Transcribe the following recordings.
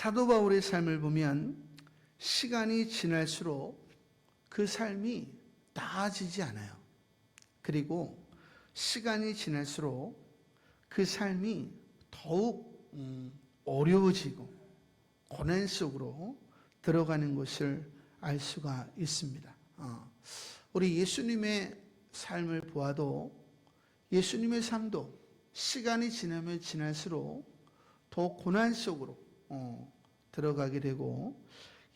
사도 바울의 삶을 보면 시간이 지날수록 그 삶이 나아지지 않아요. 그리고 시간이 지날수록 그 삶이 더욱 어려워지고 고난 속으로 들어가는 것을 알 수가 있습니다. 우리 예수님의 삶을 보아도 예수님의 삶도 시간이 지나면 지날수록 더 고난 속으로 들어가게 되고,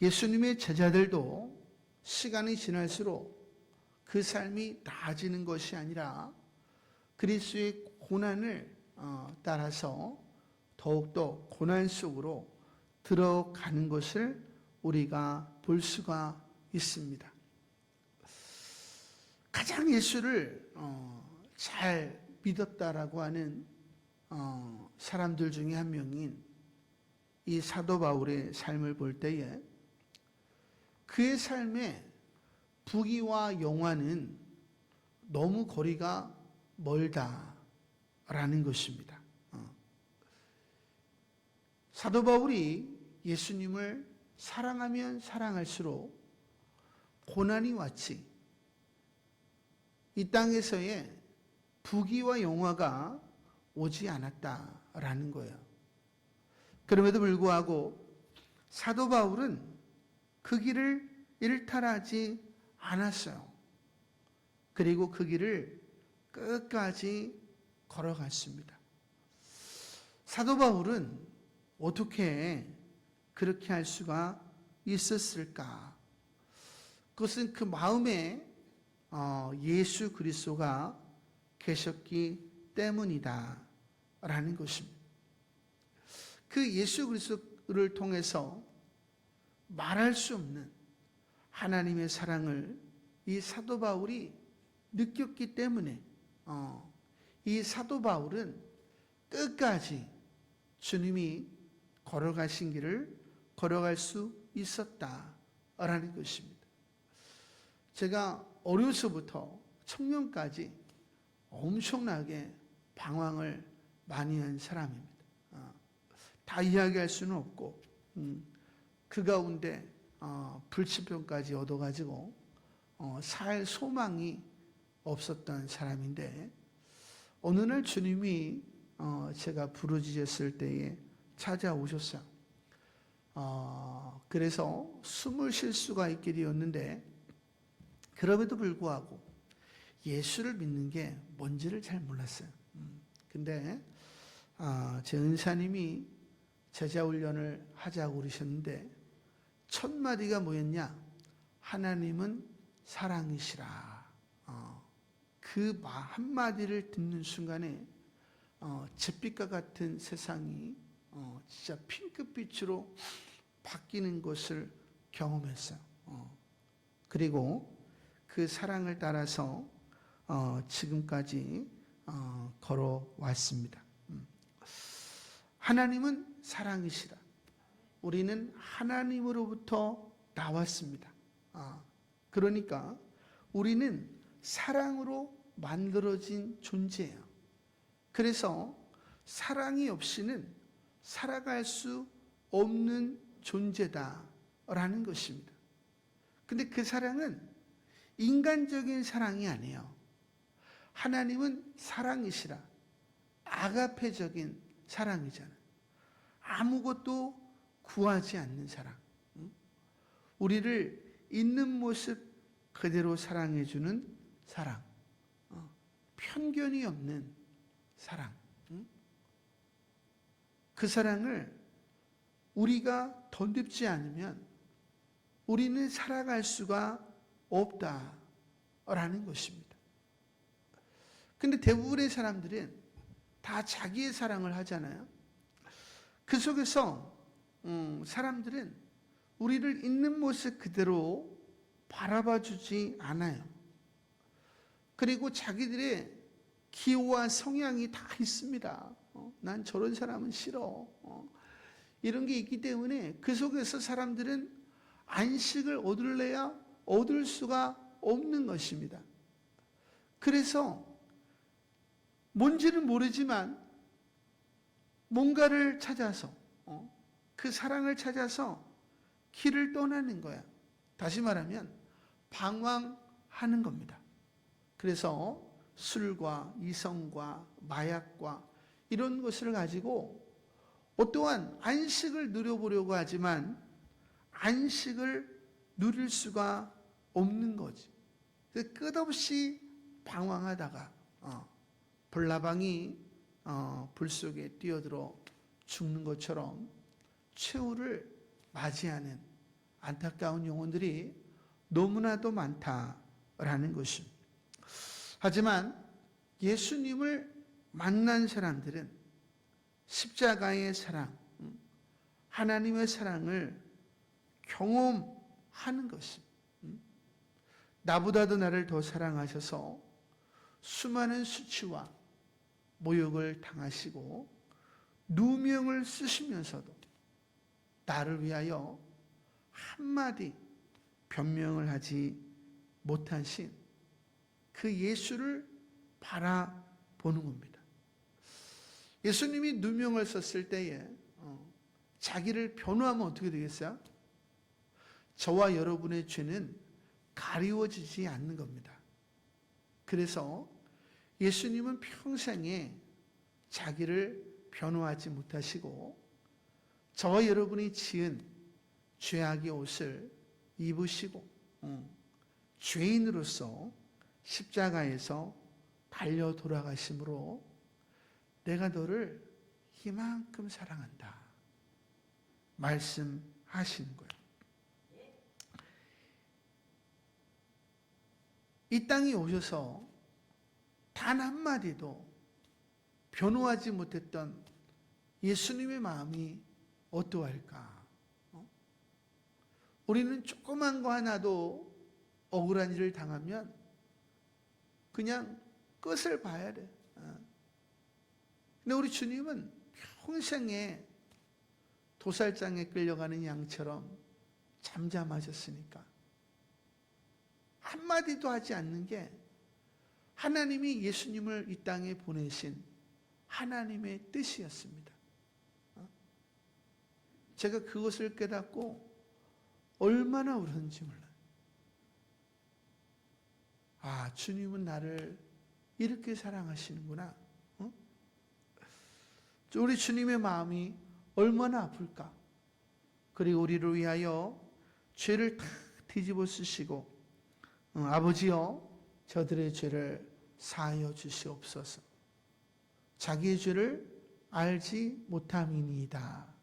예수님의 제자들도 시간이 지날수록 그 삶이 나아지는 것이 아니라 그리스도의 고난을 따라서 더욱더 고난 속으로 들어가는 것을 우리가 볼 수가 있습니다. 가장 예수를 잘 믿었다라고 하는 사람들 중에 한 명인 이 사도 바울의 삶을 볼 때에 그의 삶에 부귀와 영화는 너무 거리가 멀다라는 것입니다. 사도 바울이 예수님을 사랑하면 사랑할수록 고난이 왔지, 이 땅에서의 부귀와 영화가 오지 않았다라는 거예요. 그럼에도 불구하고 사도 바울은 그 길을 일탈하지 않았어요. 그리고 그 길을 끝까지 걸어갔습니다. 사도 바울은 어떻게 그렇게 할 수가 있었을까? 그것은 그 마음에 예수 그리스도가 계셨기 때문이다 라는 것입니다. 그 예수 그리스도를 통해서 말할 수 없는 하나님의 사랑을 이 사도 바울이 느꼈기 때문에 이 사도 바울은 끝까지 주님이 걸어가신 길을 걸어갈 수 있었다라는 것입니다. 제가 어려서부터 청년까지 엄청나게 방황을 많이 한 사람입니다. 다 이야기할 수는 없고 그 가운데 불치병까지 얻어가지고 살 소망이 없었던 사람인데, 어느 날 주님이 제가 부르짖었을 때에 찾아오셨어요. 그래서 숨을 쉴 수가 있게 되었는데, 그럼에도 불구하고 예수를 믿는 게 뭔지를 잘 몰랐어요. 근데 제 은사님이 제자훈련을 하자고 그러셨는데 첫 마디가 뭐였냐? 하나님은 사랑이시라. 그 한마디를 듣는 순간에 잿빛과 같은 세상이 진짜 핑크빛으로 바뀌는 것을 경험했어요. 그리고 그 사랑을 따라서 지금까지 걸어왔습니다. 하나님은 사랑이시라. 우리는 하나님으로부터 나왔습니다. 그러니까 우리는 사랑으로 만들어진 존재예요. 그래서 사랑이 없이는 살아갈 수 없는 존재다라는 것입니다. 근데 그 사랑은 인간적인 사랑이 아니에요. 하나님은 사랑이시라. 아가페적인 사랑이잖아요. 아무것도 구하지 않는 사랑. 우리를 있는 모습 그대로 사랑해주는 사랑. 편견이 없는 사랑. 그 사랑을 우리가 덧입지 않으면 우리는 살아갈 수가 없다라는 것입니다. 근데 대부분의 사람들은 다 자기의 사랑을 하잖아요. 그 속에서 사람들은 우리를 있는 모습 그대로 바라봐 주지 않아요. 그리고 자기들의 기호와 성향이 다 있습니다. 난 저런 사람은 싫어. 이런 게 있기 때문에 그 속에서 사람들은 안식을 얻을래야 얻을 수가 없는 것입니다. 그래서 뭔지는 모르지만 뭔가를 찾아서 그 사랑을 찾아서 길을 떠나는 거야. 다시 말하면 방황하는 겁니다. 그래서 술과 이성과 마약과 이런 것을 가지고 어떠한 안식을 누려보려고 하지만 안식을 누릴 수가 없는 거지. 끝없이 방황하다가 불나방이 불 속에 뛰어들어 죽는 것처럼 최후를 맞이하는 안타까운 영혼들이 너무나도 많다라는 것입니다. 하지만 예수님을 만난 사람들은 십자가의 사랑, 하나님의 사랑을 경험하는 것입니다. 나보다도 나를 더 사랑하셔서 수많은 수치와 모욕을 당하시고 누명을 쓰시면서도 나를 위하여 한마디 변명을 하지 못하신 그 예수를 바라보는 겁니다. 예수님이 누명을 썼을 때에 자기를 변호하면 어떻게 되겠어요? 저와 여러분의 죄는 가리워지지 않는 겁니다. 그래서 예수님은 평생에 자기를 변호하지 못하시고 저와 여러분이 지은 죄악의 옷을 입으시고 죄인으로서 십자가에서 달려 돌아가심으로 내가 너를 이만큼 사랑한다 말씀하시는 거예요. 이 땅에 오셔서 단 한마디도 변호하지 못했던 예수님의 마음이 어떠할까? 우리는 조그만 거 하나도 억울한 일을 당하면 그냥 끝을 봐야 돼. 근데 우리 주님은 평생에 도살장에 끌려가는 양처럼 잠잠하셨으니까 한마디도 하지 않는 게 하나님이 예수님을 이 땅에 보내신 하나님의 뜻이었습니다. 제가 그것을 깨닫고 얼마나 울었는지 몰라요. 아, 주님은 나를 이렇게 사랑하시는구나. 우리 주님의 마음이 얼마나 아플까. 그리고 우리를 위하여 죄를 다 뒤집어 쓰시고 아버지여 저들의 죄를 사하여 주시옵소서. 자기의 죄를 알지 못함이니이다.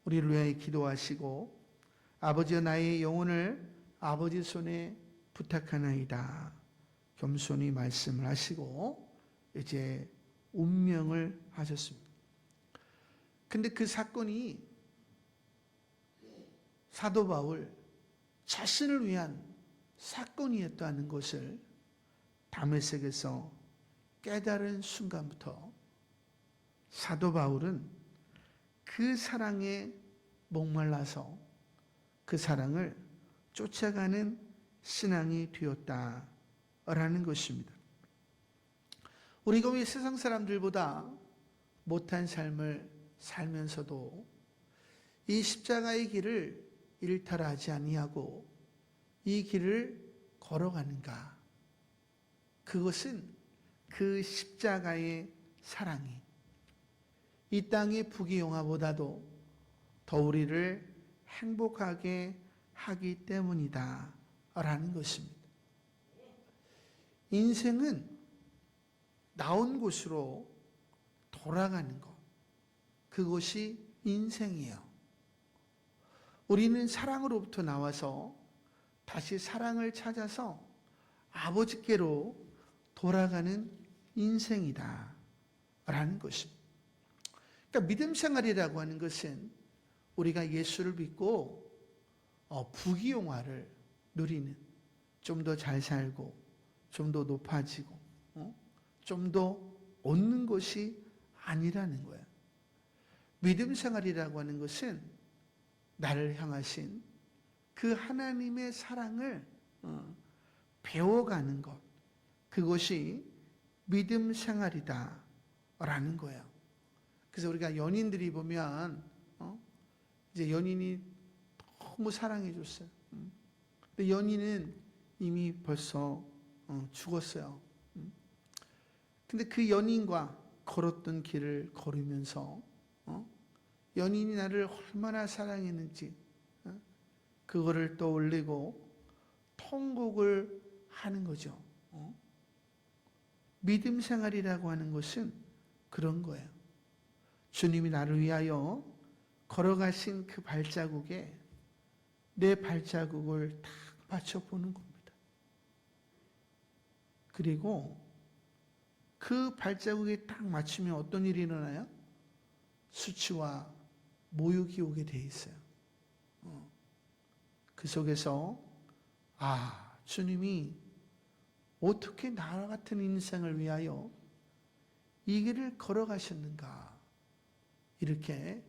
우리를 위하여 기도하시고 아버지여 나의 영혼을 아버지 손에 부탁하나이다. 겸손히 말씀을 하시고 이제 운명을 하셨습니다. 근데 그 사건이 사도 바울 자신을 위한 사건이었다는 것을 다메섹에서 깨달은 순간부터 사도 바울은 그 사랑에 목말라서 그 사랑을 쫓아가는 신앙이 되었다라는 것입니다. 우리가 왜 세상 사람들보다 못한 삶을 살면서도 이 십자가의 길을 일탈하지 아니하고 이 길을 걸어가는가? 그것은 그 십자가의 사랑이 이 땅의 부귀영화보다도 더 우리를 행복하게 하기 때문이다 라는 것입니다. 인생은 나온 곳으로 돌아가는 것, 그것이 인생이에요. 우리는 사랑으로부터 나와서 다시 사랑을 찾아서 아버지께로 돌아가는 인생이다 라는 것입니다. 그러니까 믿음 생활이라고 하는 것은 우리가 예수를 믿고 부귀영화를 누리는, 좀 더 잘 살고 좀 더 높아지고 좀 더 얻는 것이 아니라는 거야. 믿음 생활이라고 하는 것은 나를 향하신 그 하나님의 사랑을 배워가는 것, 그것이 믿음 생활이다 라는 거예요. 그래서 우리가 연인들이 보면 이제 연인이 너무 사랑해 줬어요. 근데 연인은 이미 벌써 죽었어요. 근데 그 연인과 걸었던 길을 걸으면서 연인이 나를 얼마나 사랑했는지 그거를 떠올리고 통곡을 하는 거죠. 믿음 생활이라고 하는 것은 그런 거예요. 주님이 나를 위하여 걸어가신 그 발자국에 내 발자국을 딱 맞춰보는 겁니다. 그리고 그 발자국에 딱 맞추면 어떤 일이 일어나요? 수치와 모욕이 오게 돼 있어요. 그 속에서 주님이 어떻게 나 같은 인생을 위하여 이 길을 걸어가셨는가, 이렇게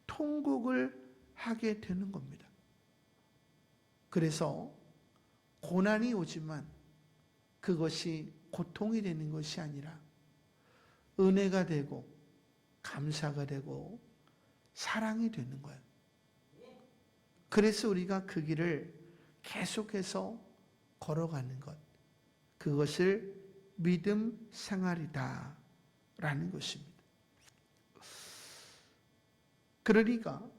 통곡을 하게 되는 겁니다. 그래서 고난이 오지만 그것이 고통이 되는 것이 아니라 은혜가 되고 감사가 되고 사랑이 되는 거예요. 그래서 우리가 그 길을 계속해서 걸어가는 것, 그것을 믿음 생활이다 라는 것입니다. 그러니까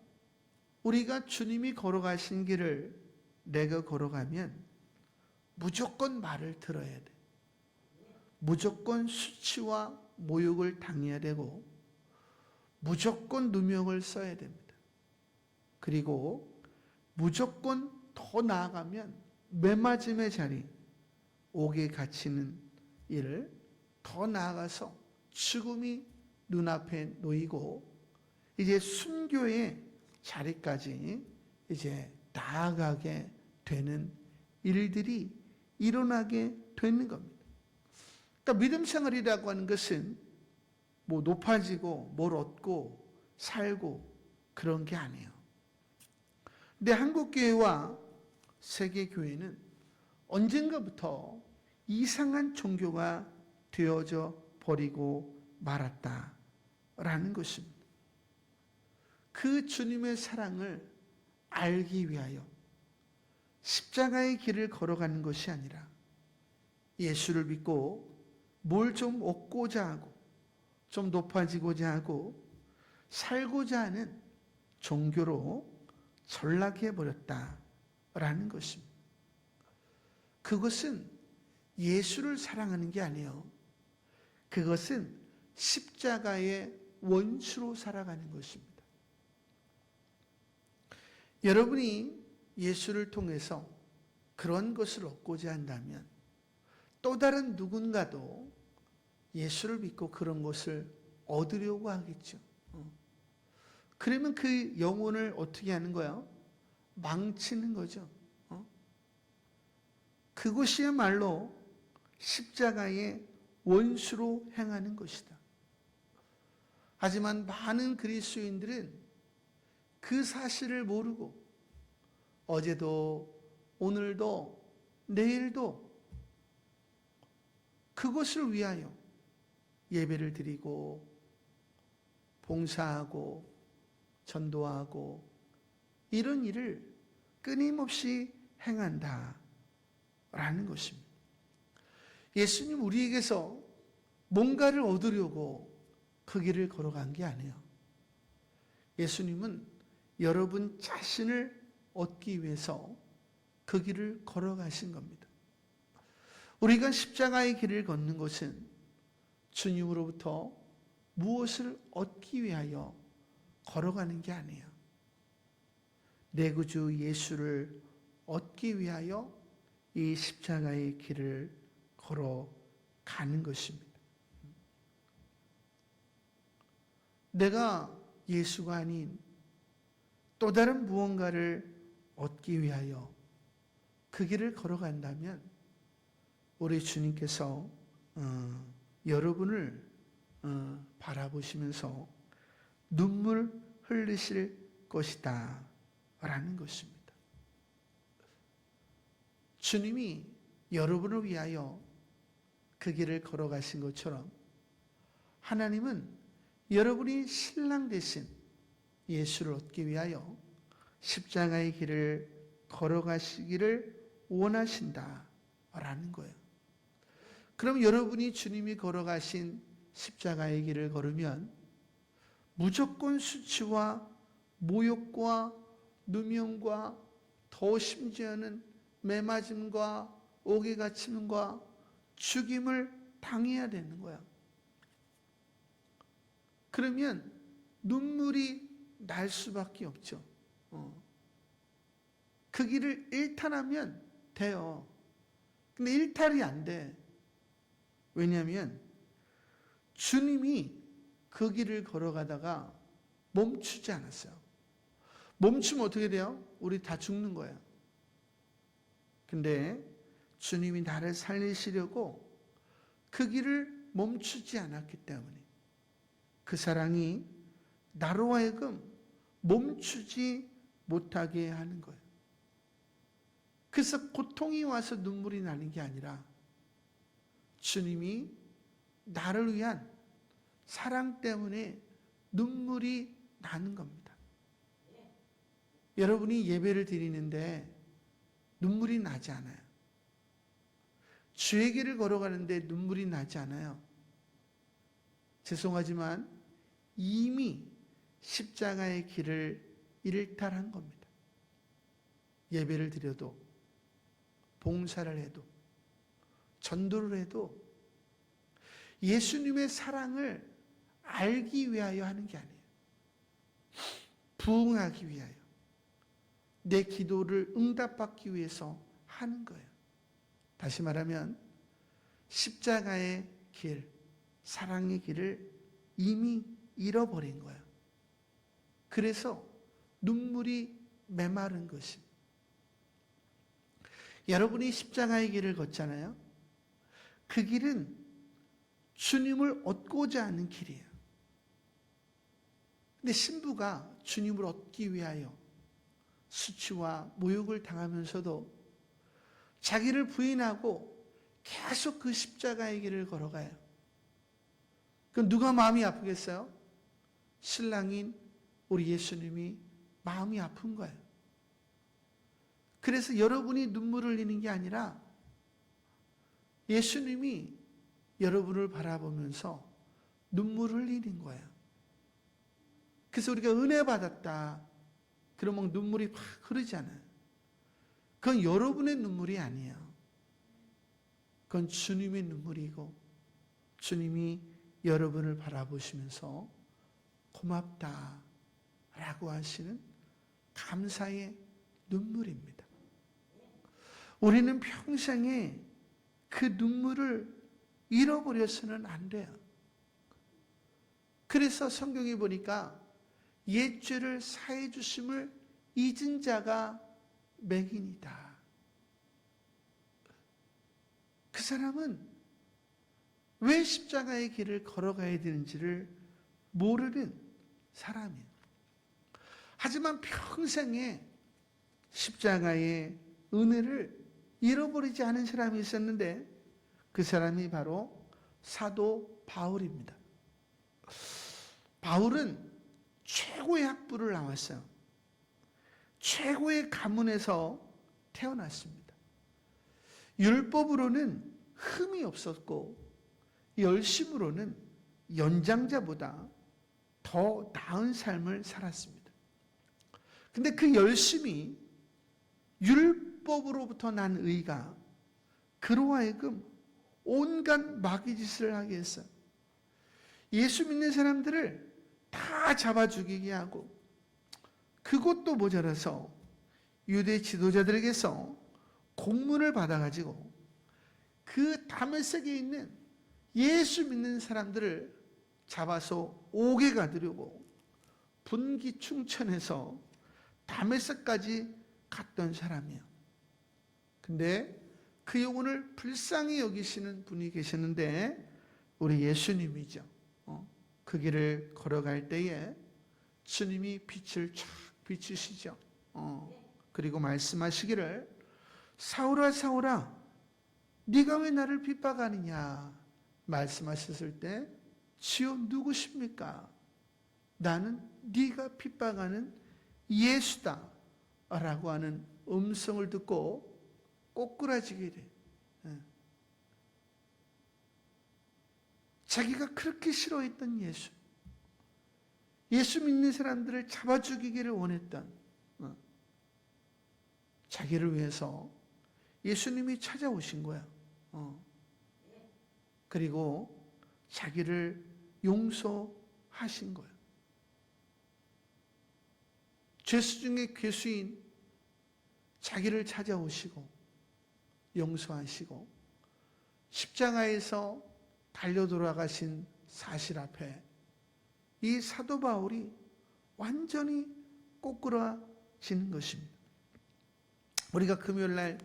우리가 주님이 걸어가신 길을 내가 걸어가면 무조건 말을 들어야 돼. 무조건 수치와 모욕을 당해야 되고 무조건 누명을 써야 됩니다. 그리고 무조건 더 나아가면 매맞음의 자리, 옥에 갇히는 일을 더 나아가서 죽음이 눈앞에 놓이고 이제 순교의 자리까지 이제 나아가게 되는 일들이 일어나게 되는 겁니다. 그러니까 믿음 생활이라고 하는 것은 뭐 높아지고 뭘 얻고 살고 그런 게 아니에요. 근데 한국교회와 세계교회는 언젠가부터 이상한 종교가 되어져 버리고 말았다라는 것입니다. 그 주님의 사랑을 알기 위하여 십자가의 길을 걸어가는 것이 아니라 예수를 믿고 뭘 좀 얻고자 하고 좀 높아지고자 하고 살고자 하는 종교로 전락해 버렸다라는 것입니다. 그것은 예수를 사랑하는 게 아니에요. 그것은 십자가의 원수로 살아가는 것입니다. 여러분이 예수를 통해서 그런 것을 얻고자 한다면 또 다른 누군가도 예수를 믿고 그런 것을 얻으려고 하겠죠. 그러면 그 영혼을 어떻게 하는 거야? 망치는 거죠. 그것이야말로 십자가의 원수로 행하는 것이다. 하지만 많은 그리스도인들은 그 사실을 모르고 어제도 오늘도 내일도 그것을 위하여 예배를 드리고 봉사하고 전도하고 이런 일을 끊임없이 행한다라는 것입니다. 예수님 우리에게서 뭔가를 얻으려고 그 길을 걸어간 게 아니에요. 예수님은 여러분 자신을 얻기 위해서 그 길을 걸어가신 겁니다. 우리가 십자가의 길을 걷는 것은 주님으로부터 무엇을 얻기 위하여 걸어가는 게 아니에요. 내 구주 예수를 얻기 위하여 이 십자가의 길을 걸어가는 것입니다. 내가 예수가 아닌 또 다른 무언가를 얻기 위하여 그 길을 걸어간다면 우리 주님께서 여러분을 바라보시면서 눈물 흘리실 것이다 라는 것입니다. 주님이 여러분을 위하여 그 길을 걸어가신 것처럼 하나님은 여러분이 신랑 되신 예수를 얻기 위하여 십자가의 길을 걸어가시기를 원하신다라는 거예요. 그럼 여러분이 주님이 걸어가신 십자가의 길을 걸으면 무조건 수치와 모욕과 누명과 더 심지어는 매맞음과 옥에 갇힘과 죽임을 당해야 되는 거야. 그러면 눈물이 날 수밖에 없죠. 그 길을 일탈하면 돼요. 근데 일탈이 안 돼. 왜냐하면 주님이 그 길을 걸어가다가 멈추지 않았어요. 멈추면 어떻게 돼요? 우리 다 죽는 거예요. 근데 주님이 나를 살리시려고 그 길을 멈추지 않았기 때문에 그 사랑이 나로 하여금 멈추지 못하게 하는 거예요. 그래서 고통이 와서 눈물이 나는 게 아니라 주님이 나를 위한 사랑 때문에 눈물이 나는 겁니다. 여러분이 예배를 드리는데 눈물이 나지 않아요. 주의 길을 걸어가는데 눈물이 나지 않아요. 죄송하지만 이미 십자가의 길을 일탈한 겁니다. 예배를 드려도, 봉사를 해도, 전도를 해도 예수님의 사랑을 알기 위하여 하는 게 아니에요. 부응하기 위하여, 내 기도를 응답받기 위해서 하는 거예요. 다시 말하면 십자가의 길, 사랑의 길을 이미 잃어버린 거예요. 그래서 눈물이 메마른 것입니다. 여러분이 십자가의 길을 걷잖아요. 그 길은 주님을 얻고자 하는 길이에요. 근데 신부가 주님을 얻기 위하여 수치와 모욕을 당하면서도 자기를 부인하고 계속 그 십자가의 길을 걸어가요. 그럼 누가 마음이 아프겠어요? 신랑인 우리 예수님이 마음이 아픈 거예요. 그래서 여러분이 눈물을 흘리는 게 아니라 예수님이 여러분을 바라보면서 눈물을 흘리는 거예요. 그래서 우리가 은혜 받았다. 그러면 눈물이 팍 흐르잖아요. 그건 여러분의 눈물이 아니에요. 그건 주님의 눈물이고 주님이 여러분을 바라보시면서 고맙다 라고 하시는 감사의 눈물입니다. 우리는 평생에 그 눈물을 잃어버려서는 안 돼요. 그래서 성경에 보니까 옛 죄를 사해 주심을 잊은 자가 맥이니이다. 그 사람은 왜 십자가의 길을 걸어가야 되는지를 모르는 사람이에요. 하지만 평생에 십자가의 은혜를 잃어버리지 않은 사람이 있었는데 그 사람이 바로 사도 바울입니다. 바울은 최고의 학부를 나왔어요. 최고의 가문에서 태어났습니다. 율법으로는 흠이 없었고 열심으로는 연장자보다 더 나은 삶을 살았습니다. 근데 그 열심이 율법으로부터 난 의가 그로 하여금 온갖 마귀 짓을 하게 했어요. 예수 믿는 사람들을 다 잡아 죽이게 하고 그것도 모자라서 유대 지도자들에게서 공문을 받아가지고 그 다메섹에 있는 예수 믿는 사람들을 잡아서 옥에 가두려고 분기충천해서 다메섹까지 갔던 사람이에요. 근데 그 영혼을 불쌍히 여기시는 분이 계시는데 우리 예수님이죠. 그 길을 걸어갈 때에 주님이 빛을 쫙 비추시죠. 그리고 말씀하시기를 사울아 사울아 네가 왜 나를 핍박하느냐 말씀하셨을 때 주여 누구십니까? 나는 네가 핍박하는 예수다 라고 하는 음성을 듣고 꼬꾸라지게 돼. 자기가 그렇게 싫어했던 예수 믿는 사람들을 잡아 죽이기를 원했던 자기를 위해서 예수님이 찾아오신 거야. 그리고 자기를 용서하신 거야. 죄수 중에 괴수인 자기를 찾아오시고 용서하시고 십자가에서 달려 돌아가신 사실 앞에 이 사도 바울이 완전히 꼬꾸라지는 것입니다. 우리가 금요일날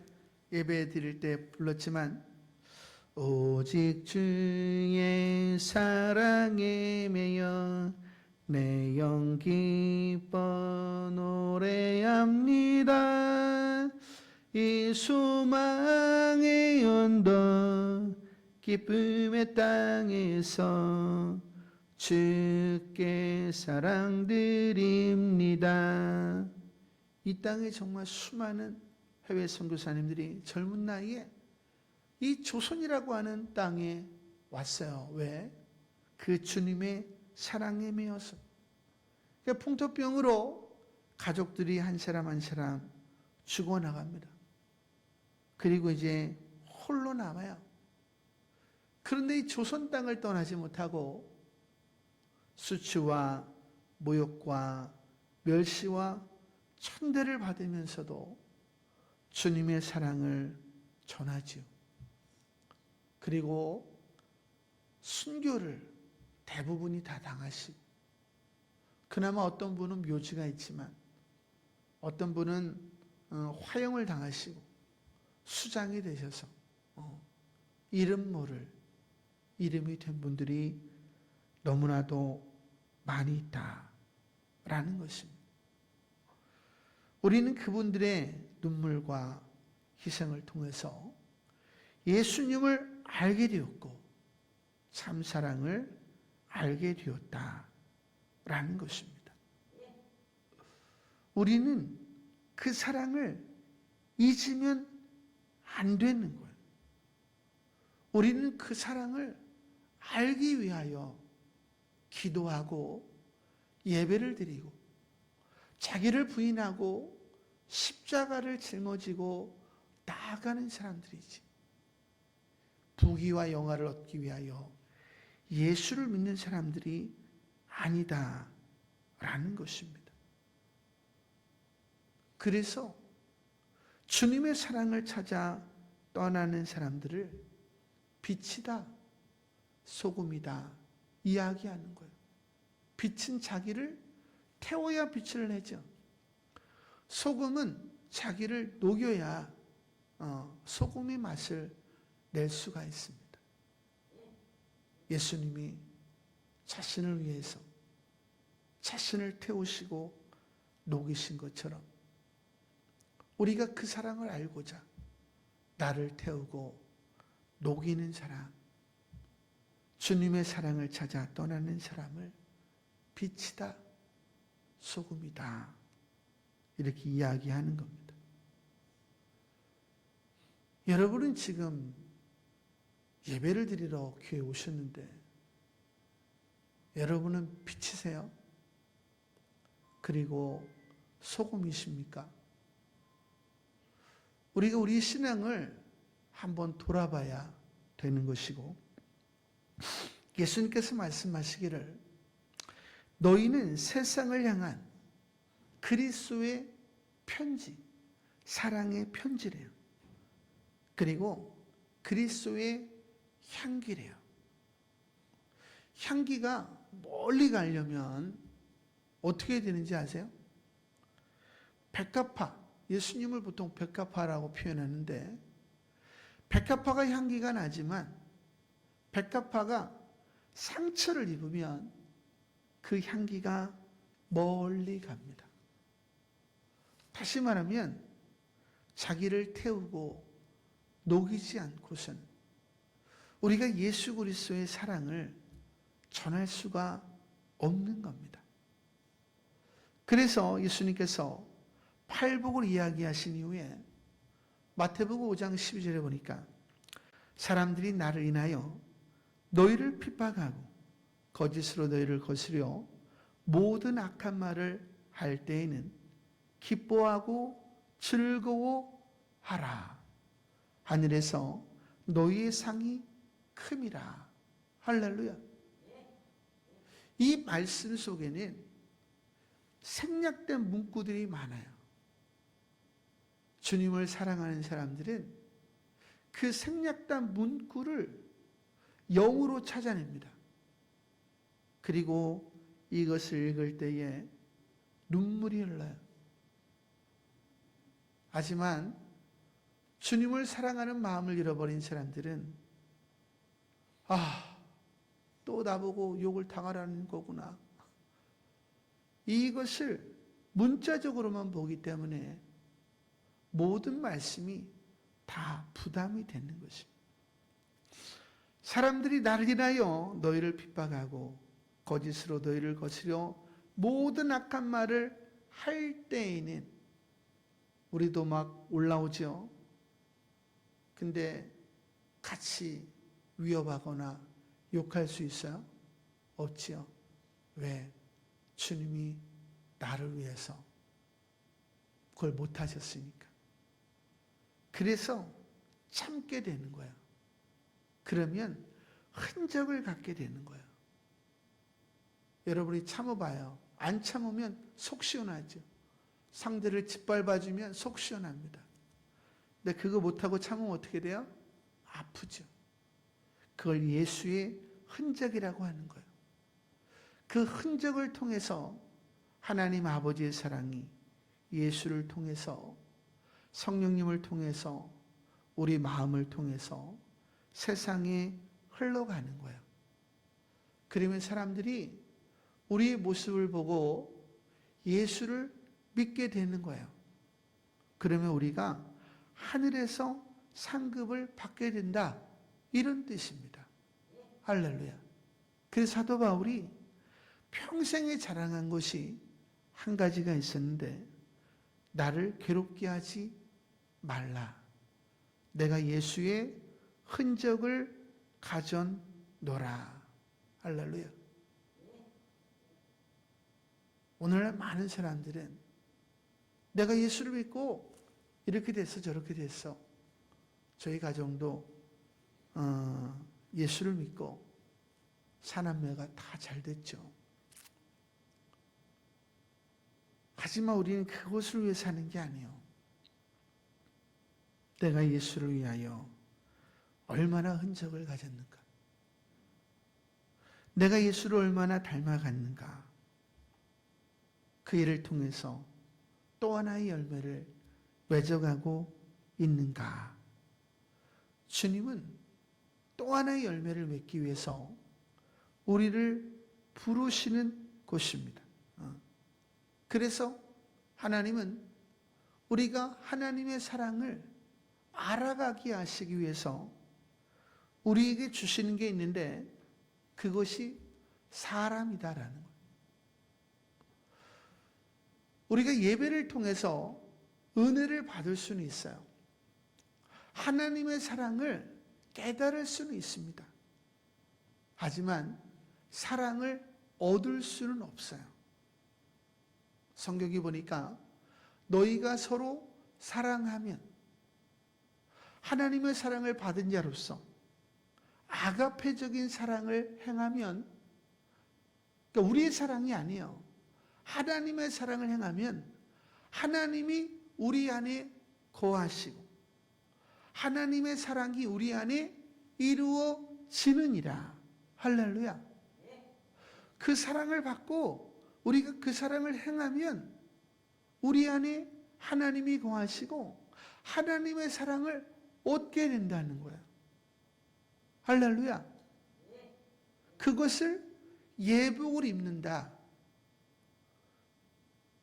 예배 드릴 때 불렀지만 오직 주의 사랑에 매여 내 영 기뻐 노래합니다. 이 소망의 언덕 기쁨의 땅에서 주께 사랑드립니다. 이 땅에 정말 수많은 해외 선교사님들이 젊은 나이에 이 조선이라고 하는 땅에 왔어요. 왜? 그 주님의 사랑에 매여서. 그러니까 풍토병으로 가족들이 한 사람 한 사람 죽어나갑니다. 그리고 이제 홀로 남아요. 그런데 이 조선 땅을 떠나지 못하고 수치와 모욕과 멸시와 천대를 받으면서도 주님의 사랑을 전하지요. 그리고 순교를 대부분이 다 당하시고, 그나마 어떤 분은 묘지가 있지만 어떤 분은 화형을 당하시고 수장이 되셔서 이름 모를 이름이 된 분들이 너무나도 많이 있다라는 것입니다. 우리는 그분들의 눈물과 희생을 통해서 예수님을 알게 되었고 참 사랑을 알게 되었다라는 것입니다. 우리는 그 사랑을 잊으면 안 되는 거예요. 우리는 그 사랑을 알기 위하여 기도하고 예배를 드리고 자기를 부인하고 십자가를 짊어지고 나아가는 사람들이지. 부귀와 영화를 얻기 위하여 예수를 믿는 사람들이 아니다라는 것입니다. 그래서 주님의 사랑을 찾아 떠나는 사람들을 빛이다, 소금이다 이야기하는 거예요. 빛은 자기를 태워야 빛을 내죠. 소금은 자기를 녹여야 소금의 맛을 낼 수가 있습니다. 예수님이 자신을 위해서 자신을 태우시고 녹이신 것처럼 우리가 그 사랑을 알고자 나를 태우고 녹이는 사람, 주님의 사랑을 찾아 떠나는 사람을 빛이다, 소금이다 이렇게 이야기하는 겁니다. 여러분은 지금 예배를 드리러 교회에 오셨는데 여러분은 빛이세요? 그리고 소금이십니까? 우리가 우리 신앙을 한번 돌아봐야 되는 것이고, 예수님께서 말씀하시기를 너희는 세상을 향한 그리스도의 편지, 사랑의 편지래요. 그리고 그리스도의 향기래요. 향기가 멀리 가려면 어떻게 되는지 아세요? 백합화, 예수님을 보통 백합화라고 표현하는데 백합화가 향기가 나지만 백합화가 상처를 입으면 그 향기가 멀리 갑니다. 다시 말하면 자기를 태우고 녹이지 않고선 우리가 예수 그리스도의 사랑을 전할 수가 없는 겁니다. 그래서 예수님께서 팔복을 이야기하신 이후에 마태복음 5장 12절에 보니까 사람들이 나를 인하여 너희를 핍박하고 거짓으로 너희를 거스려 모든 악한 말을 할 때에는 기뻐하고 즐거워하라. 하늘에서 너희의 상이 큼이라. 할렐루야. 이 말씀 속에는 생략된 문구들이 많아요. 주님을 사랑하는 사람들은 그 생략된 문구를 영으로 찾아냅니다. 그리고 이것을 읽을 때에 눈물이 흘러요. 하지만 주님을 사랑하는 마음을 잃어버린 사람들은 또 나보고 욕을 당하라는 거구나. 이것을 문자적으로만 보기 때문에 모든 말씀이 다 부담이 되는 것입니다. 사람들이 나를 인하여 너희를 핍박하고 거짓으로 너희를 거스려 모든 악한 말을 할 때에는 우리도 막 올라오죠. 근데 같이 위협하거나 욕할 수 있어요? 없지요. 왜? 주님이 나를 위해서 그걸 못하셨으니까. 그래서 참게 되는 거예요. 그러면 흔적을 갖게 되는 거예요. 여러분이 참아봐요. 안 참으면 속 시원하죠. 상대를 짓밟아주면 속 시원합니다. 근데 그거 못하고 참으면 어떻게 돼요? 아프죠. 그걸 예수의 흔적이라고 하는 거예요. 그 흔적을 통해서 하나님 아버지의 사랑이 예수를 통해서 성령님을 통해서 우리 마음을 통해서 세상에 흘러가는 거예요. 그러면 사람들이 우리의 모습을 보고 예수를 믿게 되는 거예요. 그러면 우리가 하늘에서 상급을 받게 된다. 이런 뜻입니다. 할렐루야. 그래서 사도 바울이 평생에 자랑한 것이 한 가지가 있었는데 나를 괴롭게 하지 말라. 내가 예수의 흔적을 가져노라. 할렐루야. 오늘날 많은 사람들은 내가 예수를 믿고 이렇게 됐어 저렇게 됐어. 저희 가정도 예수를 믿고 사남매가 다 잘 됐죠. 하지만 우리는 그것을 위해 사는 게 아니에요. 내가 예수를 위하여 얼마나 흔적을 가졌는가. 내가 예수를 얼마나 닮아갔는가. 그 일을 통해서 또 하나의 열매를 맺어가고 있는가. 주님은 또 하나의 열매를 맺기 위해서 우리를 부르시는 곳입니다. 그래서 하나님은 우리가 하나님의 사랑을 알아가게 하시기 위해서 우리에게 주시는 게 있는데 그것이 사람이다라는 거예요. 우리가 예배를 통해서 은혜를 받을 수는 있어요. 하나님의 사랑을 깨달을 수는 있습니다. 하지만 사랑을 얻을 수는 없어요. 성경이 보니까 너희가 서로 사랑하면 하나님의 사랑을 받은 자로서 아가페적인 사랑을 행하면 그러니까 우리의 사랑이 아니에요. 하나님의 사랑을 행하면 하나님이 우리 안에 거하시고 하나님의 사랑이 우리 안에 이루어지느니라. 할렐루야. 그 사랑을 받고 우리가 그 사랑을 행하면 우리 안에 하나님이 거하시고 하나님의 사랑을 얻게 된다는 거예요. 할렐루야. 그것을 예복을 입는다.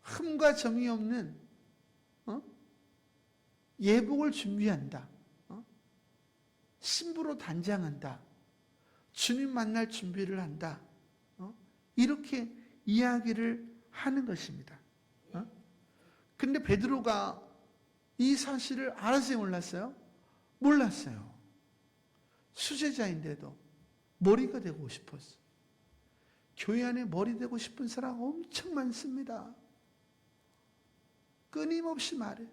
흠과 점이 없는 예복을 준비한다. 신부로 단장한다. 주님 만날 준비를 한다. 이렇게 이야기를 하는 것입니다. 근데 베드로가 이 사실을 알았어요, 몰랐어요? 몰랐어요. 수제자인데도 머리가 되고 싶었어. 교회 안에 머리 되고 싶은 사람 엄청 많습니다. 끊임없이 말해.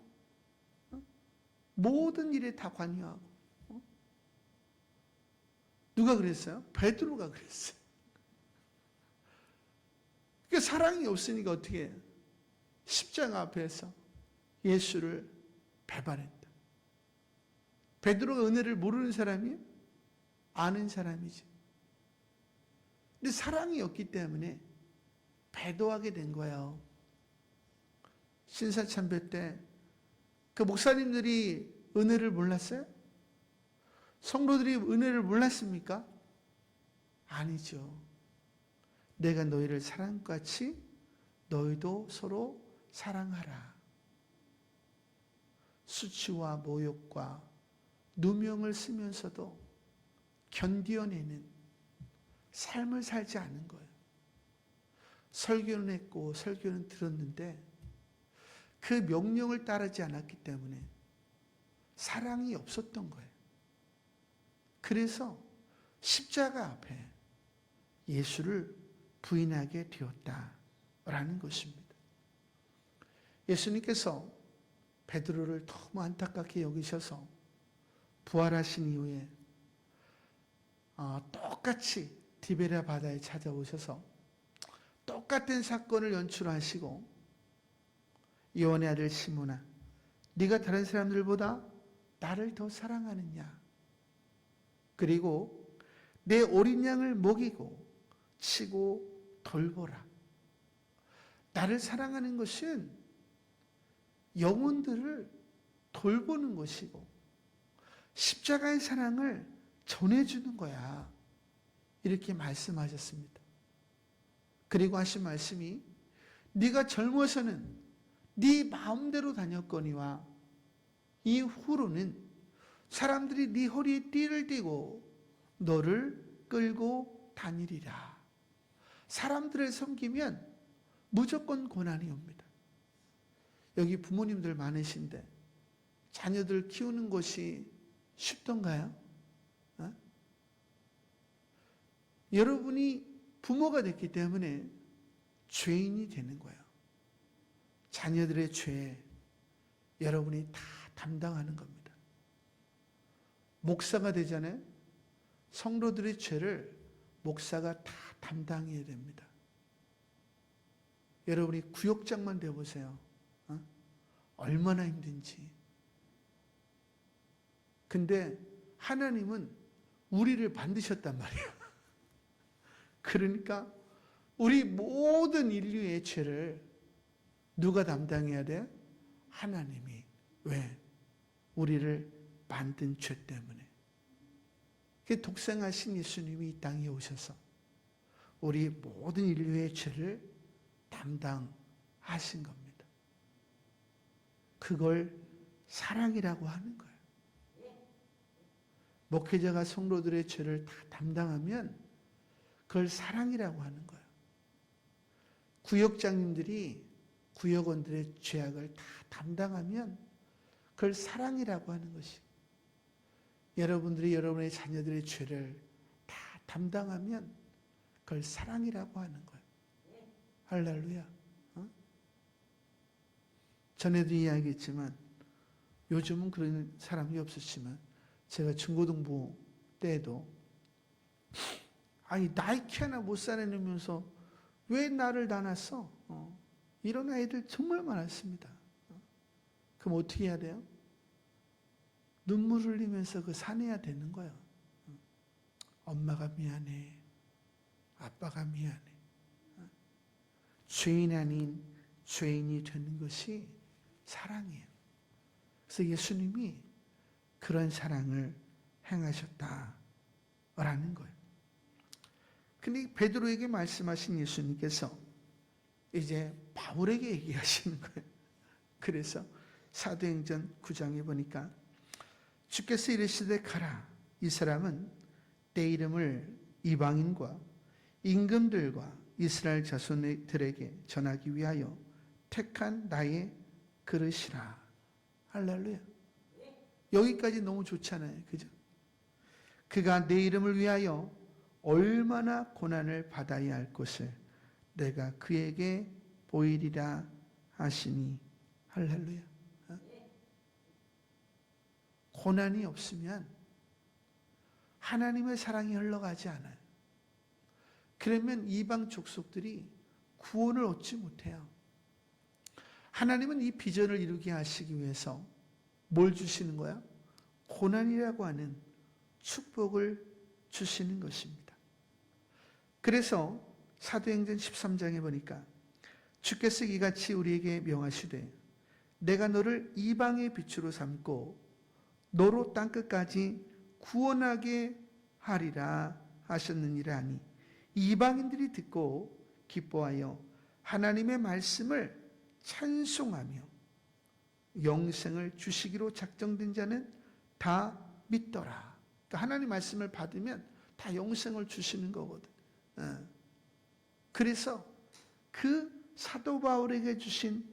모든 일에 다 관여하고. 누가 그랬어요? 베드로가 그랬어요. 그러니까 사랑이 없으니까 어떻게 해요? 십자가 앞에서 예수를 배반했다. 베드로가 은혜를 모르는 사람이에요? 아는 사람이지. 근데 사랑이 없기 때문에 배도하게 된 거예요. 신사참배 때 그 목사님들이 은혜를 몰랐어요? 성도들이 은혜를 몰랐습니까? 아니죠. 내가 너희를 사랑한 것 같이 너희도 서로 사랑하라. 수치와 모욕과 누명을 쓰면서도 견디어내는 삶을 살지 않은 거예요. 설교는 했고 설교는 들었는데 그 명령을 따르지 않았기 때문에 사랑이 없었던 거예요. 그래서 십자가 앞에 예수를 부인하게 되었다라는 것입니다. 예수님께서 베드로를 너무 안타깝게 여기셔서 부활하신 이후에 똑같이 디베랴 바다에 찾아오셔서 똑같은 사건을 연출하시고 요한의 아들 시몬아, 네가 다른 사람들보다 나를 더 사랑하느냐? 그리고 내 어린 양을 먹이고 치고 돌보라. 나를 사랑하는 것은 영혼들을 돌보는 것이고 십자가의 사랑을 전해주는 거야. 이렇게 말씀하셨습니다. 그리고 하신 말씀이 네가 젊어서는 네 마음대로 다녔거니와 이후로는 사람들이 네 허리에 띠를 띠고 너를 끌고 다니리라. 사람들을 섬기면 무조건 고난이 옵니다. 여기 부모님들 많으신데 자녀들 키우는 것이 쉽던가요? 여러분이 부모가 됐기 때문에 죄인이 되는 거예요. 자녀들의 죄 여러분이 다 담당하는 겁니다. 목사가 되잖아요. 성도들의 죄를 목사가 다 담당해야 됩니다. 여러분이 구역장만 되어보세요. 얼마나 힘든지. 근데 하나님은 우리를 만드셨단 말이에요. 그러니까 우리 모든 인류의 죄를 누가 담당해야 돼? 하나님이. 왜? 우리를 만든 죄 때문에. 독생하신 예수님이 이 땅에 오셔서 우리 모든 인류의 죄를 담당하신 겁니다. 그걸 사랑이라고 하는 거예요. 목회자가 성도들의 죄를 다 담당하면 그걸 사랑이라고 하는 거예요. 구역장님들이 구역원들의 죄악을 다 담당하면 그걸 사랑이라고 하는 것이. 여러분들이 여러분의 자녀들의 죄를 다 담당하면 그걸 사랑이라고 하는 거예요. 할렐루야. 전에도 이야기했지만 요즘은 그런 사람이 없었지만 제가 중고등부 때에도 나이 키 하나 못 살아내면서 왜 나를 다 낳았어? 이런 아이들 정말 많았습니다. 그럼 어떻게 해야 돼요? 눈물 흘리면서 그 사내야 되는 거예요. 엄마가 미안해. 아빠가 미안해. 죄인 아닌 죄인이 되는 것이 사랑이에요. 그래서 예수님이 그런 사랑을 행하셨다라는 거예요. 근데 베드로에게 말씀하신 예수님께서 이제 바울에게 얘기하시는 거예요. 그래서 사도행전 9장에 보니까 주께서 이르시되 가라. 이 사람은 내 이름을 이방인과 임금들과 이스라엘 자손들에게 전하기 위하여 택한 나의 그릇이라. 할렐루야. 여기까지 너무 좋잖아요. 그죠? 그가 내 이름을 위하여 얼마나 고난을 받아야 할 것을 내가 그에게 보이리라 하시니. 할렐루야. 고난이 없으면 하나님의 사랑이 흘러가지 않아요. 그러면 이방 족속들이 구원을 얻지 못해요. 하나님은 이 비전을 이루게 하시기 위해서 뭘 주시는 거야? 고난이라고 하는 축복을 주시는 것입니다. 그래서 사도행전 13장에 보니까 주께서 이같이 우리에게 명하시되 내가 너를 이방의 빛으로 삼고 너로 땅끝까지 구원하게 하리라 하셨느니라 하니 이방인들이 듣고 기뻐하여 하나님의 말씀을 찬송하며 영생을 주시기로 작정된 자는 다 믿더라. 그러니까 하나님 말씀을 받으면 다 영생을 주시는 거거든. 그래서 그 사도 바울에게 주신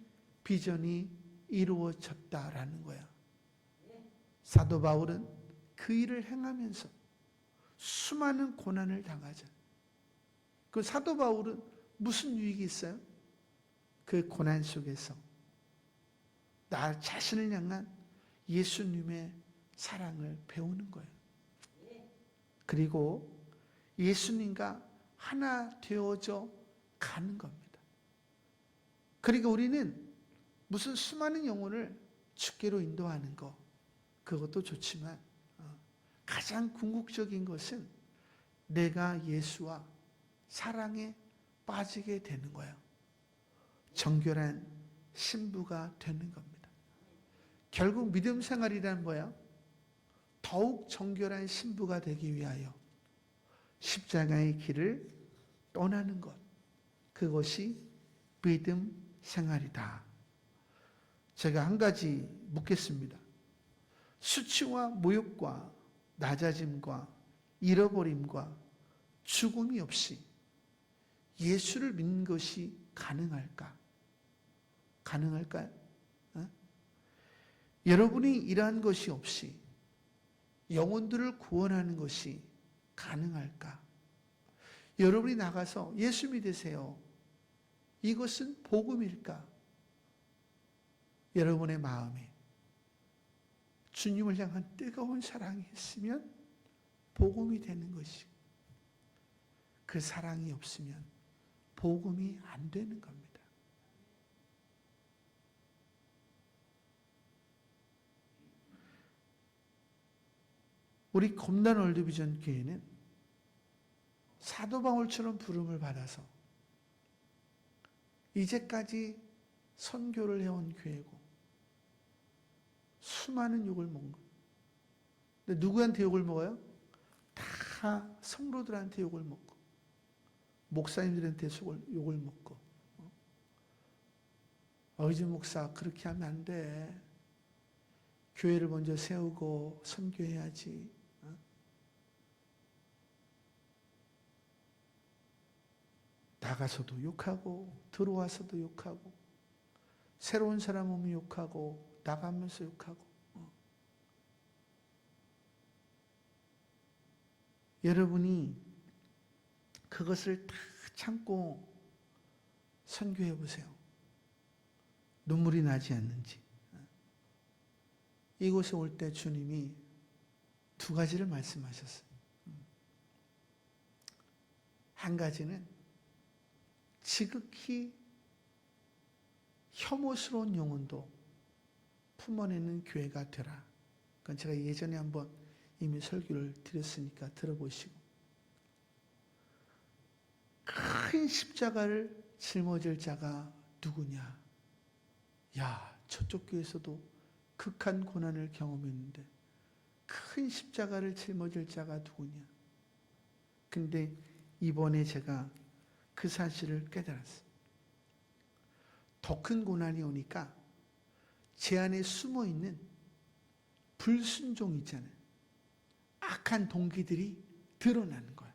비전이 이루어졌다라는 거야. 사도 바울은 그 일을 행하면서 수많은 고난을 당하자. 그 사도 바울은 무슨 유익이 있어요? 그 고난 속에서 나 자신을 향한 예수님의 사랑을 배우는 거예요. 그리고 예수님과 하나 되어져 가는 겁니다. 그리고 우리는 무슨 수많은 영혼을 주께로 인도하는 거, 그것도 좋지만 가장 궁극적인 것은 내가 예수와 사랑에 빠지게 되는 거예요. 정결한 신부가 되는 겁니다. 결국 믿음 생활이란 뭐야? 더욱 정결한 신부가 되기 위하여 십자가의 길을 떠나는 것, 그것이 믿음 생활이다. 제가 한 가지 묻겠습니다. 수치와 모욕과 낮아짐과 잃어버림과 죽음이 없이 예수를 믿는 것이 가능할까? 가능할까요? 여러분이 이러한 것이 없이 영혼들을 구원하는 것이 가능할까? 여러분이 나가서 예수 믿으세요. 이것은 복음일까? 여러분의 마음에 주님을 향한 뜨거운 사랑이 있으면 복음이 되는 것이고, 그 사랑이 없으면 복음이 안 되는 겁니다. 우리 검단 월드비전 교회는 사도 바울처럼 부름을 받아서 이제까지 선교를 해온 교회고 수많은 욕을 먹는 거예요. 근데 누구한테 욕을 먹어요? 다 성도들한테 욕을 먹고 목사님들한테 욕을 먹고 어이지 목사 그렇게 하면 안 돼. 교회를 먼저 세우고 선교해야지. 나가서도 욕하고 들어와서도 욕하고 새로운 사람 오면 욕하고 나가면서 욕하고. 여러분이 그것을 다 참고 선교해 보세요. 눈물이 나지 않는지. 이곳에 올 때 주님이 두 가지를 말씀하셨어요. 한 가지는 지극히 혐오스러운 영혼도 품어내는 교회가 되라. 그건 제가 예전에 한번 이미 설교를 드렸으니까 들어보시고. 큰 십자가를 짊어질 자가 누구냐? 야, 저쪽 교회에서도 극한 고난을 경험했는데 큰 십자가를 짊어질 자가 누구냐? 근데 이번에 제가 그 사실을 깨달았어요. 더 큰 고난이 오니까 제 안에 숨어있는 불순종 있잖아요. 악한 동기들이 드러나는 거예요.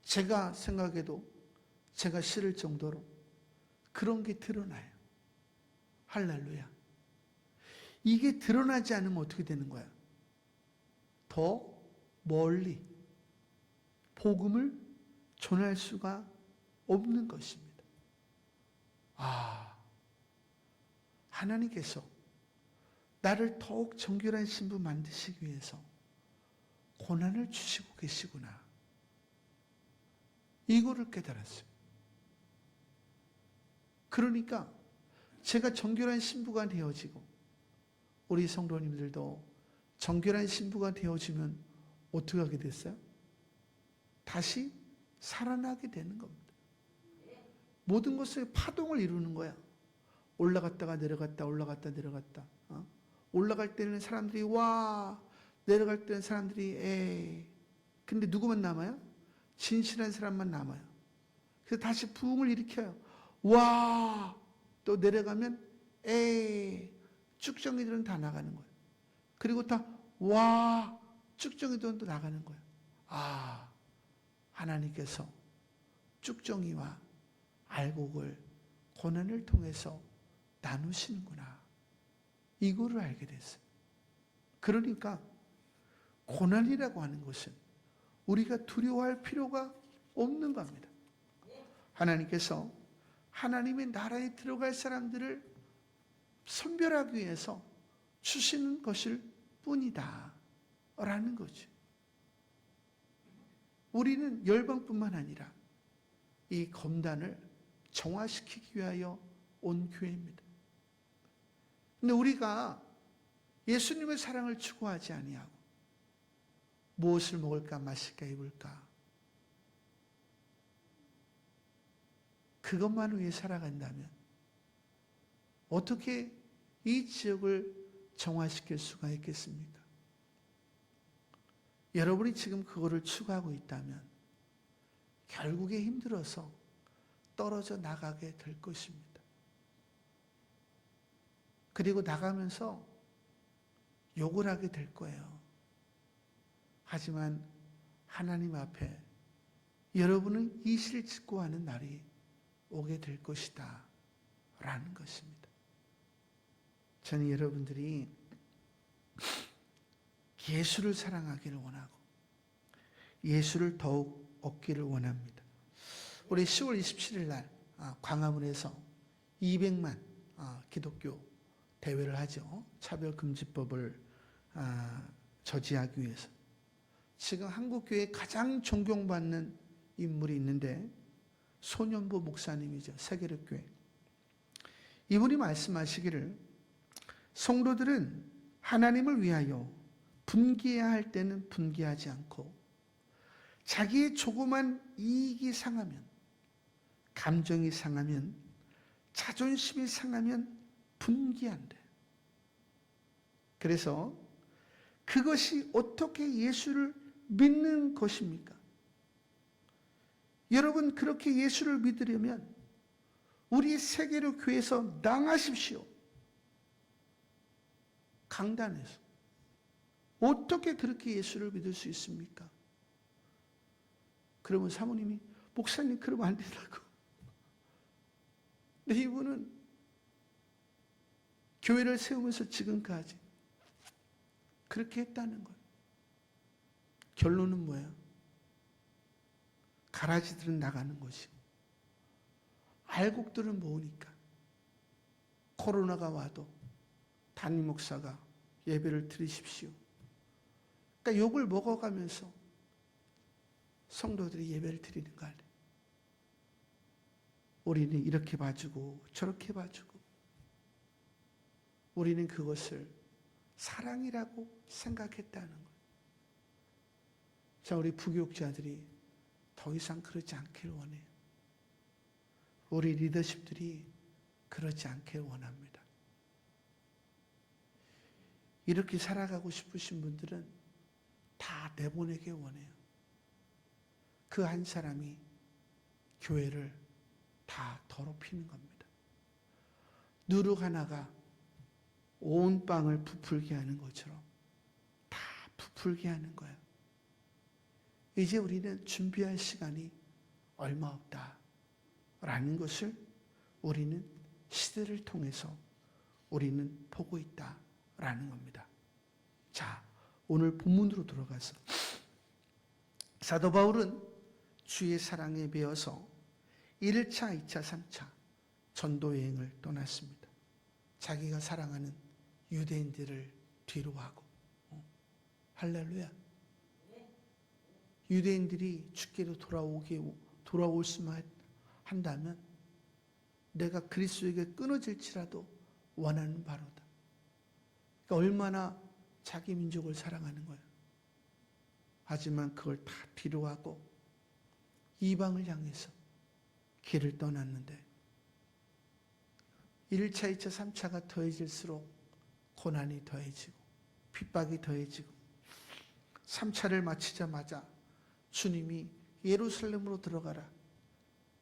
제가 생각해도 제가 싫을 정도로 그런 게 드러나요. 할렐루야. 이게 드러나지 않으면 어떻게 되는 거야? 더 멀리 복음을 전할 수가 없는 것입니다. 하나님께서 나를 더욱 정결한 신부 만드시기 위해서 고난을 주시고 계시구나. 이거를 깨달았어요. 그러니까 제가 정결한 신부가 되어지고 우리 성도님들도 정결한 신부가 되어지면 어떻게 하게 됐어요? 다시 살아나게 되는 겁니다. 모든 것의 파동을 이루는 거야. 올라갔다가 내려갔다 올라갔다 내려갔다. 올라갈 때는 사람들이 와, 내려갈 때는 사람들이 에. 근데 누구만 남아요? 진실한 사람만 남아요. 그래서 다시 부흥을 일으켜요. 와, 또 내려가면 에. 쭉정이들은 다 나가는 거예요. 그리고 다 와, 쭉정이들은 또 나가는 거예요. 하나님께서 쭉정이와 알곡을 고난을 통해서 나누시는구나. 이거를 알게 됐어요. 그러니까 고난이라고 하는 것은 우리가 두려워할 필요가 없는 겁니다. 하나님께서 하나님의 나라에 들어갈 사람들을 선별하기 위해서 주시는 것일 뿐이다 라는 거죠. 우리는 열방뿐만 아니라 이 검단을 정화시키기 위하여 온 교회입니다. 근데 우리가 예수님의 사랑을 추구하지 아니하고 무엇을 먹을까 마실까 입을까 그것만 위해 살아간다면 어떻게 이 지역을 정화시킬 수가 있겠습니까? 여러분이 지금 그거를 추구하고 있다면 결국에 힘들어서 떨어져 나가게 될 것입니다. 그리고 나가면서 욕을 하게 될 거예요. 하지만 하나님 앞에 여러분은 이실 직고하는 날이 오게 될 것이다 라는 것입니다. 저는 여러분들이 예수를 사랑하기를 원하고 예수를 더욱 얻기를 원합니다. 우리 10월 27일 날 광화문에서 200만 기독교 대회를 하죠. 차별금지법을 저지하기 위해서. 지금 한국교회에 가장 존경받는 인물이 있는데 손연보 목사님이죠. 세계력교회. 이분이 말씀하시기를 성도들은 하나님을 위하여 분개해야 할 때는 분개하지 않고 자기의 조그만 이익이 상하면, 감정이 상하면, 자존심이 상하면 분개한대. 그래서 그것이 어떻게 예수를 믿는 것입니까? 여러분 그렇게 예수를 믿으려면 우리 세계로 교회에서 나가십시오. 강단에서. 어떻게 그렇게 예수를 믿을 수 있습니까? 그러면 사모님이 목사님 그러면 안 된다고. 근데 이분은 교회를 세우면서 지금까지 그렇게 했다는 거예요. 결론은 뭐예요? 가라지들은 나가는 것이고 알곡들은 모으니까 코로나가 와도 담임 목사가 예배를 드리십시오. 그러니까 욕을 먹어가면서 성도들이 예배를 드리는 거 아니에요. 우리는 이렇게 봐주고 저렇게 봐주고 우리는 그것을 사랑이라고 생각했다는 거예요. 자, 우리 부교육자들이 더 이상 그러지 않기를 원해요. 우리 리더십들이 그러지 않기를 원합니다. 이렇게 살아가고 싶으신 분들은 다 내보내길 원해요. 그 한 사람이 교회를 다 더럽히는 겁니다. 누룩 하나가 온 빵을 부풀게 하는 것처럼 다 부풀게 하는 거예요. 이제 우리는 준비할 시간이 얼마 없다라는 것을 우리는 시대를 통해서 우리는 보고 있다라는 겁니다. 자, 오늘 본문으로 들어가서 사도 바울은 주의 사랑에 배어서 1차, 2차, 3차 전도 여행을 떠났습니다. 자기가 사랑하는 유대인들을 뒤로하고. 할렐루야. 유대인들이 주께로 돌아올 수만 한다면 내가 그리스도에게 끊어질지라도 원하는 바로다. 그러니까 얼마나 자기 민족을 사랑하는 거야. 하지만 그걸 다 뒤로하고 이방을 향해서 길을 떠났는데 1차, 2차, 3차가 더해질수록 고난이 더해지고 핍박이 더해지고 3차를 마치자마자 주님이 예루살렘으로 들어가라.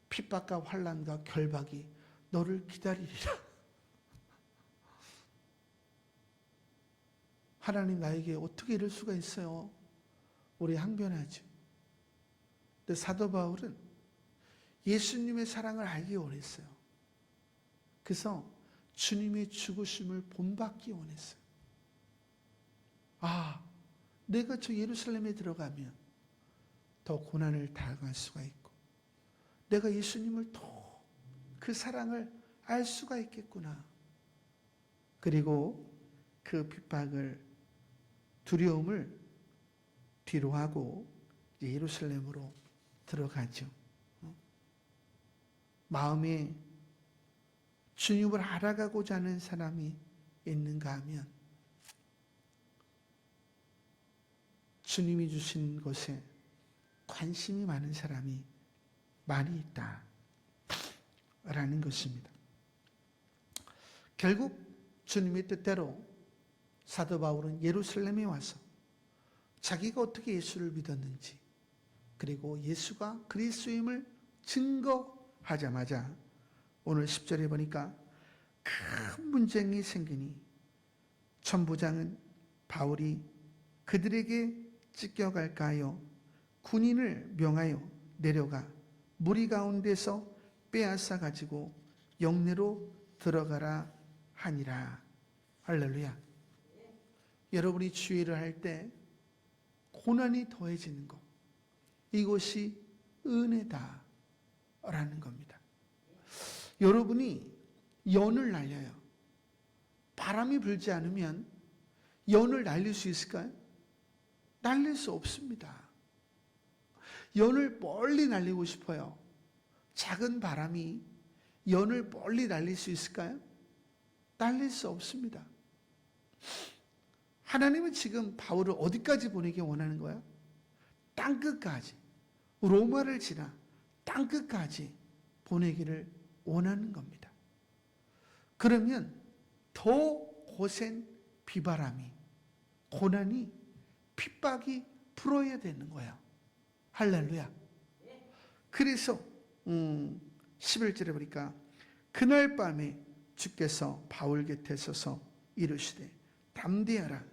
핍박과 환난과 결박이 너를 기다리리라. 하나님 나에게 어떻게 이럴 수가 있어요? 우리 항변하죠. 근데 사도 바울은 예수님의 사랑을 알기 원했어요. 그래서 주님의 죽으심을 본받기 원했어요. 아, 내가 저 예루살렘에 들어가면 더 고난을 당할 수가 있고 내가 예수님을 더 그 사랑을 알 수가 있겠구나. 그리고 그 핍박을 두려움을 뒤로하고 예루살렘으로 들어가죠. 마음에 주님을 알아가고자 하는 사람이 있는가 하면 주님이 주신 것에 관심이 많은 사람이 많이 있다라는 것입니다. 결국 주님의 뜻대로 사도 바울은 예루살렘에 와서 자기가 어떻게 예수를 믿었는지 그리고 예수가 그리스도임을 증거하자마자 오늘 10절에 보니까 큰 분쟁이 생기니 천부장은 바울이 그들에게 찢겨갈까 하여 군인을 명하여 내려가 무리 가운데서 빼앗아 가지고 영내로 들어가라 하니라. 할렐루야. 여러분이 주의를 할 때 고난이 더해지는 것, 이것이 은혜다라는 겁니다. 여러분이 연을 날려요. 바람이 불지 않으면 연을 날릴 수 있을까요? 날릴 수 없습니다. 연을 멀리 날리고 싶어요. 작은 바람이 연을 멀리 날릴 수 있을까요? 날릴 수 없습니다. 하나님은 지금 바울을 어디까지 보내기 원하는 거야? 땅끝까지, 로마를 지나 땅끝까지 보내기를 원하는 겁니다. 그러면 더 거센 비바람이, 고난이, 핍박이 불어야 되는 거예요. 할렐루야. 그래서 11절에 보니까 그날 밤에 주께서 바울 곁에 서서 이르시되 담대하라.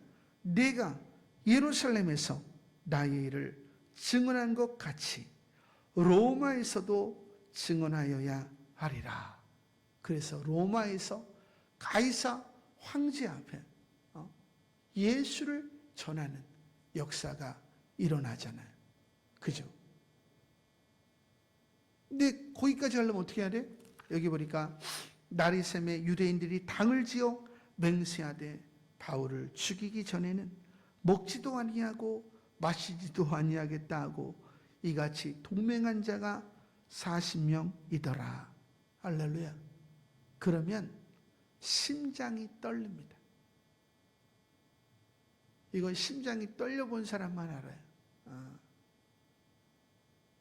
내가 예루살렘에서 나의 일을 증언한 것 같이 로마에서도 증언하여야 하리라. 그래서 로마에서 가이사 황제 앞에 예수를 전하는 역사가 일어나잖아요. 그죠? 근데 거기까지 하려면 어떻게 해야 돼? 여기 보니까 날이 새매 유대인들이 당을 지어 맹세하되 바울을 죽이기 전에는 먹지도 아니하고 마시지도 아니하겠다 하고 이같이 동맹한 자가 40명이더라. 할렐루야. 그러면 심장이 떨립니다. 이건 심장이 떨려본 사람만 알아요.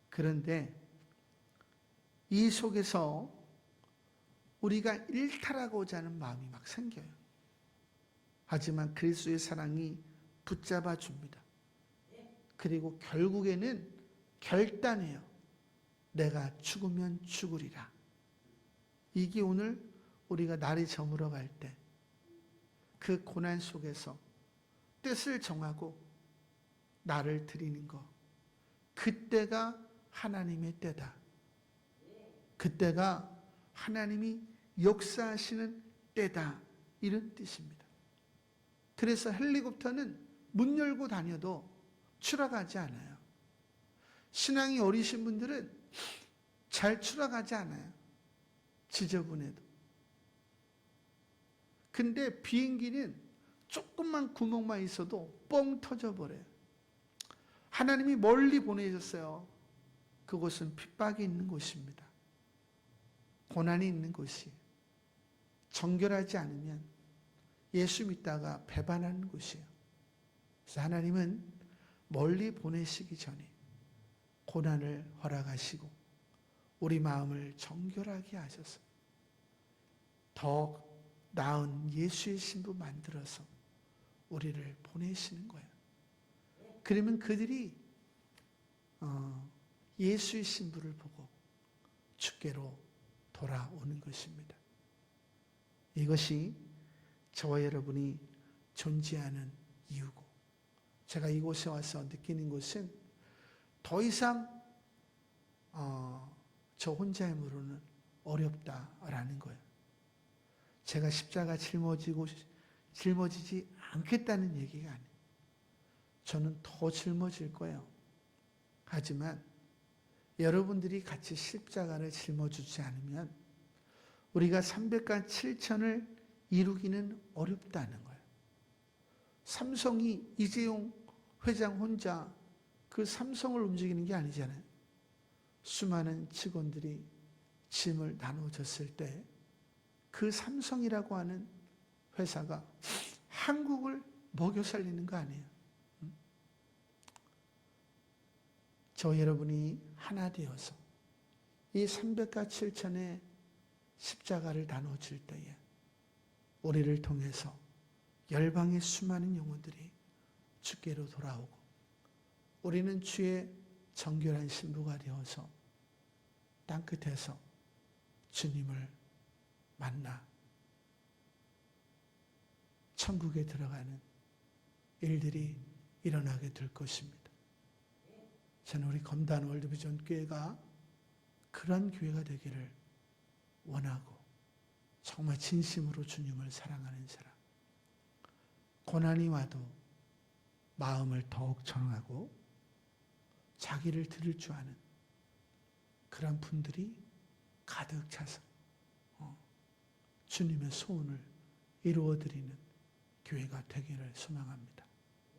그런데 이 속에서 우리가 일탈하고자 하는 마음이 막 생겨요. 하지만 그리스도의 사랑이 붙잡아 줍니다. 그리고 결국에는 결단해요. 내가 죽으면 죽으리라. 이게 오늘 우리가 날이 저물어 갈 때 그 고난 속에서 뜻을 정하고 나를 드리는 것, 그때가 하나님의 때다. 그때가 하나님이 역사하시는 때다 이런 뜻입니다. 그래서 헬리콥터는 문 열고 다녀도 추락하지 않아요. 신앙이 어리신 분들은 잘 추락하지 않아요. 지저분해도. 근데 비행기는 조금만 구멍만 있어도 뻥 터져버려요. 하나님이 멀리 보내셨어요. 그곳은 핍박이 있는 곳입니다. 고난이 있는 곳이. 정결하지 않으면 예수 믿다가 배반하는 곳이에요. 그래서 하나님은 멀리 보내시기 전에 고난을 허락하시고 우리 마음을 정결하게 하셔서 더 나은 예수의 신부 만들어서 우리를 보내시는 거예요. 그러면 그들이 예수의 신부를 보고 주께로 돌아오는 것입니다. 이것이 저와 여러분이 존재하는 이유고, 제가 이곳에 와서 느끼는 것은 더 이상 저 혼자의 힘으로는 어렵다라는 거예요. 제가 십자가 짊어지지 않겠다는 얘기가 아니에요. 저는 더 짊어질 거예요. 하지만 여러분들이 같이 십자가를 짊어지지 않으면 우리가 300간 7천을 이루기는 어렵다는 거예요. 삼성이 이재용 회장 혼자 그 삼성을 움직이는 게 아니잖아요. 수많은 직원들이 짐을 나눠줬을 때 그 삼성이라고 하는 회사가 한국을 먹여 살리는 거 아니에요. 저 여러분이 하나 되어서 이 300가 7천의 십자가를 나눠줄 때에 우리를 통해서 열방의 수많은 영혼들이 주께로 돌아오고 우리는 주의 정결한 신부가 되어서 땅끝에서 주님을 만나 천국에 들어가는 일들이 일어나게 될 것입니다. 저는 우리 검단 월드비전 교회가 그런 교회가 되기를 원하고 정말 진심으로 주님을 사랑하는 사람, 고난이 와도 마음을 더욱 정하고 자기를 들을 줄 아는 그런 분들이 가득 차서 주님의 소원을 이루어드리는 교회가 되기를 소망합니다.